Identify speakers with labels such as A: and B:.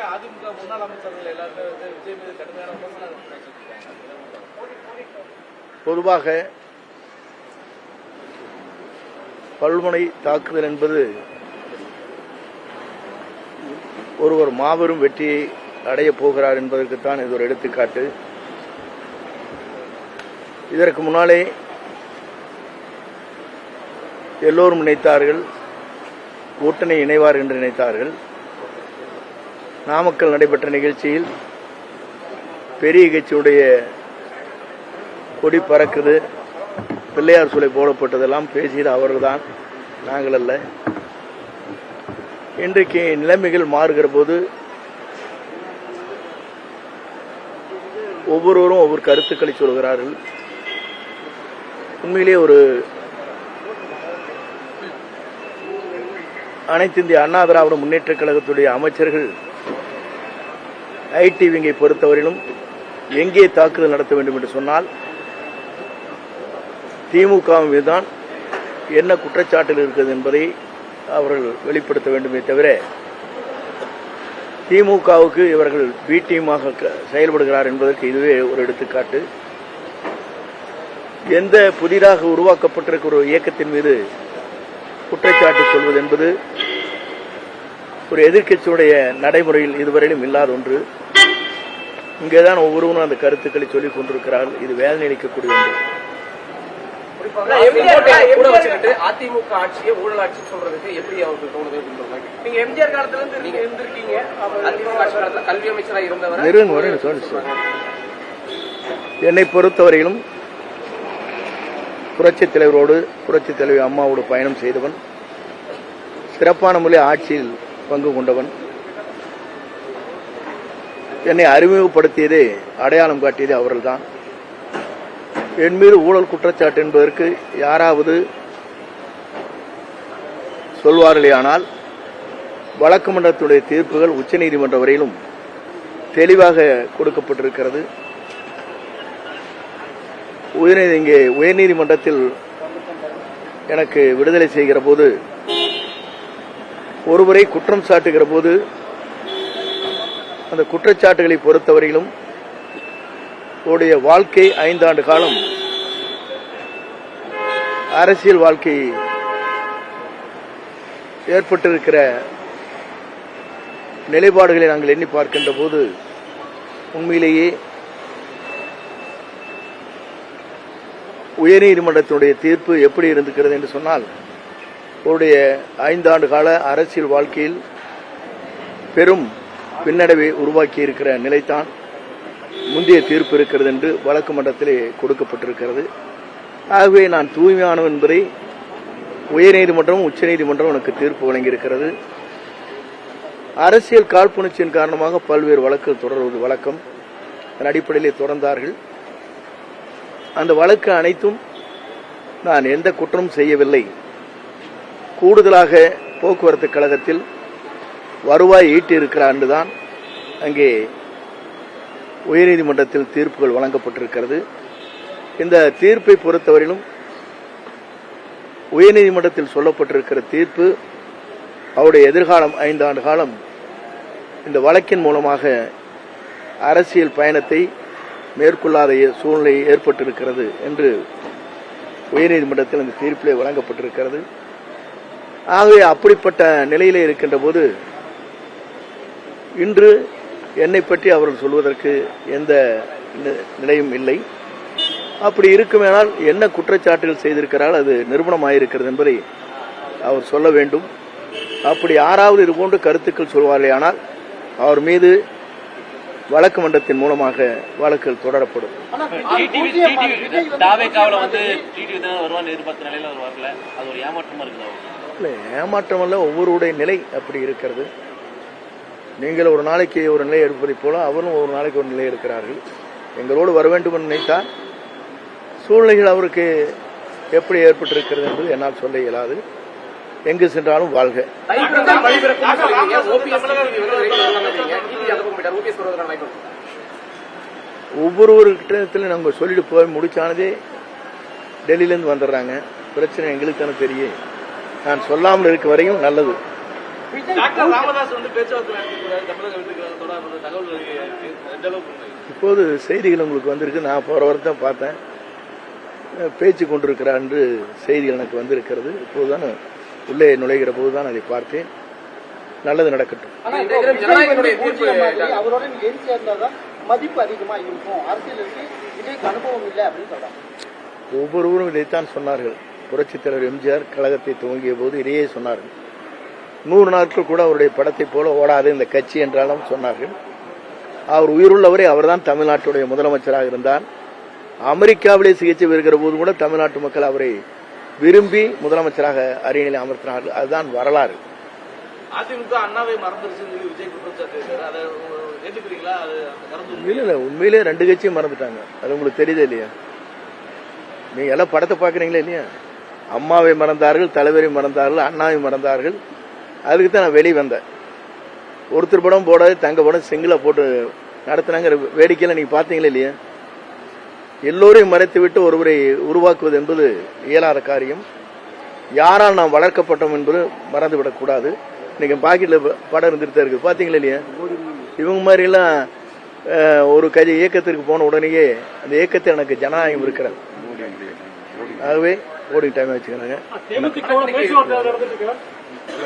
A: அதிமுக முன்னாள் அமைச்சர்கள் எல்லாருமே விஜய் மீது கடுமையான விமர்சனம்.
B: பொதுவாக பல்முனை தாக்குதல் என்பது ஒருவர் மாபெரும் வெற்றியை அடையப் போகிறார் என்பதற்குத்தான் இது ஒரு எடுத்துக்காட்டு. இதற்கு முன்னாலே எல்லோரும் நினைத்தார்கள் கூட்டணி இணைவார் என்று நினைத்தார்கள். நாமக்கல் நடைபெற்ற நிகழ்ச்சியில் பெரிய கட்சியுடைய கொடி பறக்குது, பிள்ளையார் சூளை போடப்பட்டதெல்லாம் பேசியது அவர்கள்தான், நாங்கள் அல்ல. இன்றைக்கு நிலைமைகள் மாறுகிற போது ஒவ்வொருவரும் ஒவ்வொரு கருத்துக்களை சொல்கிறார்கள். உண்மையிலேயே ஒரு அனைத்து இந்திய அண்ணா திராவிட முன்னேற்ற கழகத்துடைய அமைச்சர்கள் ஐடி விங்கை பொறுத்தவரையிலும் எங்கே தாக்குதல் நடத்த வேண்டும் என்று சொன்னால் திமுக மீதுதான் என்ன குற்றச்சாட்டுகள் இருக்கிறது என்பதை அவர்கள் வெளிப்படுத்த வேண்டுமே தவிர திமுகவுக்கு இவர்கள் பி டீமாக செயல்படுகிறார் என்பதற்கு இதுவே ஒரு எடுத்துக்காட்டு. எந்த புதிதாக உருவாக்கப்பட்டிருக்கிற ஒரு இயக்கத்தின் மீது குற்றச்சாட்டு சொல்வது என்பது ஒரு எதிர்க்கட்சியுடைய நடைமுறையில் இதுவரையிலும் இல்லாத ஒன்று. இங்கேதான் ஒவ்வொருவரும் அந்த கருத்துக்களை சொல்லிக் கொண்டிருக்கிறார்கள். இது வேதனை அளிக்கக்கூடிய ஒன்று.
A: அதிமுக ஆட்சியை ஊழல் ஆட்சி சொல்றதுக்கு எப்படி அவருக்கு தோணுது? நீங்க எம்ஜிஆர் காலத்துல இருந்து இருந்திருக்கீங்க, அதிமுக ஆட்சி காலத்துல கல்வி அமைச்சராக இருந்தவர்.
B: என்னை பொறுத்தவரையிலும் புரட்சித் தலைவரோடு புரட்சித் தலைவி அம்மாவோடு பயணம் செய்தவன், சிறப்பான முறையில் ஆட்சியில் பங்கு கொண்டவன். என்னை அறிமுகப்படுத்தியதே அடையாளம் காட்டியதே அவர்கள்தான். என் மீது ஊழல் குற்றச்சாட்டு என்பதற்கு யாராவது சொல்வார்களேயானால் வழக்கு மன்றத்துடைய தீர்ப்புகள் உச்சநீதிமன்ற வரையிலும் தெளிவாக கொடுக்கப்பட்டிருக்கிறது. இங்கே உயர்நீதிமன்றத்தில் எனக்கு விடுதலை செய்கிற போது ஒருவரை குற்றம் சாட்டுகிற போது அந்த குற்றச்சாட்டுகளை பொறுத்தவரையிலும் உடைய வாழ்க்கை 5 ஆண்டு காலம் அரசியல் வாழ்க்கை ஏற்பட்டிருக்கிற நிலைப்பாடுகளை நாங்கள் எண்ணி பார்க்கின்ற போது உண்மையிலேயே உயர்நீதிமன்றத்தினுடைய தீர்ப்பு எப்படி இருந்திருக்கிறது என்று சொன்னால் அவருடைய 5 ஆண்டு கால அரசியல் வாழ்க்கையில் பெரும் பின்னடைவை உருவாக்கி இருக்கிற நிலைத்தான் முந்தைய தீர்ப்பு இருக்கிறது என்று வழக்கு மன்றத்திலே கொடுக்கப்பட்டிருக்கிறது. ஆகவே நான் தூய்மையானவன் என்பதை உயர்நீதிமன்றம் உச்சநீதிமன்றம் எனக்கு தீர்ப்பு வழங்கியிருக்கிறது. அரசியல் காழ்ப்புணர்ச்சியின் காரணமாக பல்வேறு வழக்குகள் தொடர்வது வழக்கம். அதன் அடிப்படையிலே தொடர்ந்தார்கள். அந்த வழக்கு அனைத்தும் நான் எந்த குற்றமும் செய்யவில்லை, கூடுதலாக போக்குவரத்து கழகத்தில் வருவாய் ஈட்டியிருக்கிறார் என்றுதான் அங்கே உயர்நீதிமன்றத்தில் தீர்ப்புகள் வழங்கப்பட்டிருக்கிறது. இந்த தீர்ப்பை பொறுத்தவரையிலும் உயர்நீதிமன்றத்தில் சொல்லப்பட்டிருக்கிற தீர்ப்பு அவருடைய எதிர்காலம் 5 ஆண்டு காலம் இந்த வழக்கின் மூலமாக அரசியல் பயணத்தை மேற்கொள்ளாத சூழ்நிலை ஏற்பட்டிருக்கிறது என்று உயர்நீதிமன்றத்தில் அந்த தீர்ப்பிலே வழங்கப்பட்டிருக்கிறது. ஆகவே அப்படிப்பட்ட நிலையிலே இருக்கின்ற போது இன்று என்னை பற்றி அவர்கள் சொல்வதற்கு எந்த நிலையும் இல்லை. அப்படி இருக்குமேனால் என்ன குற்றச்சாட்டுகள் செய்திருக்கிறார் அது நிரூபணமாயிருக்கிறது என்பதை அவர் சொல்ல வேண்டும். அப்படி யாராவது இதுபோன்று கருத்துக்கள் சொல்வார்களே ஆனால் அவர் மீது வழக்கு மன்றத்தின் மூலமாக வழக்குகள் தொடரப்படும். ஏமாற்றம் அல்ல, ஒவ்வொருடைய நிலை அப்படி இருக்கிறது. நீங்கள் ஒரு நாளைக்கு ஒரு நிலை எடுப்பதைப் போல அவரும் ஒரு நாளைக்கு ஒரு நிலை இருக்கிறார்கள். எங்களோடு வர வேண்டும் என்று நினைத்தால் சூழ்நிலைகள் அவருக்கு எப்படி ஏற்பட்டிருக்கிறது என்று என்னால் சொல்ல இயலாது. எங்கு சென்றாலும் வாழ்க. ஒவ்வொருவர்கிட்ட நாங்கள் சொல்லிட்டு போய் முடிச்சானதே டெல்லியிலேருந்து வந்துடுறாங்க. பிரச்சனை எங்களுக்கு தானே தெரியும். நான் சொல்லாமல் இருக்க வரையும் நல்லது.
A: ராமதாஸ் பேச்சுவார்த்தை
C: போறாரு தகவல் எந்த அளவுக்கு உண்மை?
B: இப்போது செய்திகள் உங்களுக்கு வந்திருக்கு. நான் போற வாரம் பார்த்தேன், பேச்சு கொண்டிருக்கிறார் என்று செய்திகள் எனக்கு வந்திருக்கிறது. இப்போதுதான் உள்ளே நுழைகிற போதுதான் அதை பார்த்தேன். நல்லது நடக்கட்டும்.
D: அவரோட சேர்ந்தாதான் மதிப்பு அதிகமா இருக்கும், அரசியலுக்கு விஜய்க்கு அனுபவம் இல்லை அப்படின்னு சொல்றாங்க.
B: ஒவ்வொருவரும் இதைத்தான் சொன்னார்கள். புரட்சித் தலைவர் எம்ஜிஆர் கழகத்தை துவங்கிய போது இதையே சொன்னார்கள். 100 நாட்கள் கூட அவருடைய படத்தை போல ஓடாது இந்த கட்சி என்றாலும் சொன்னார்கள். அவர் உயிருள்ளவரை அவர்தான் தமிழ்நாட்டுடைய முதலமைச்சராக இருந்தார். அமெரிக்காவிலே சிகிச்சை பெறுகிற போது கூட தமிழ்நாட்டு மக்கள் அவரை விரும்பி முதலமைச்சராக அரியணையில் அமர்த்தினார்கள். அதுதான் வரலாறு.
C: அதிமுக அண்ணாவை மறந்துருச்சுன்னு விஜய் குற்றச்சாட்டு, அதை ஏற்றுக்கிறீங்களா?
B: இல்ல, உண்மையிலே 2 கட்சியும் மறந்துட்டாங்க. அது உங்களுக்கு தெரியுதே இல்லையா? நீங்க எல்லாம் படத்தை பாக்குறீங்களா இல்லையா? அம்மாவை மறந்தார்கள், தலைவரை மறந்தார்கள், அண்ணாவை மறந்தார்கள். அதுக்கு தான் நான் வெளியே வந்தேன். ஒருத்தர் படம் போடாது, தங்க படம் சிங்கிளா போட்டு நடத்தினாங்க. வேடிக்கையில நீங்க பாத்தீங்களா இல்லையா? எல்லோரையும் மறைத்து விட்டு ஒருவரை உருவாக்குவது என்பது இயலாத காரியம். யாரால் நாம் வளர்க்கப்பட்டோம் என்பது மறந்துவிடக் கூடாது. இன்னைக்கு பாக்கெட்ல படம் இருந்துட்டு இருக்கு, பாத்தீங்களா இல்லையா? இவங்க மாதிரி எல்லாம் ஒரு இயக்கத்திற்கு போன உடனேயே அந்த இயக்கத்தில் எனக்கு ஜனநாயகம் இருக்கிறது. ஆகவே ஓடிங் டைம் வச்சுக்கிறாங்க.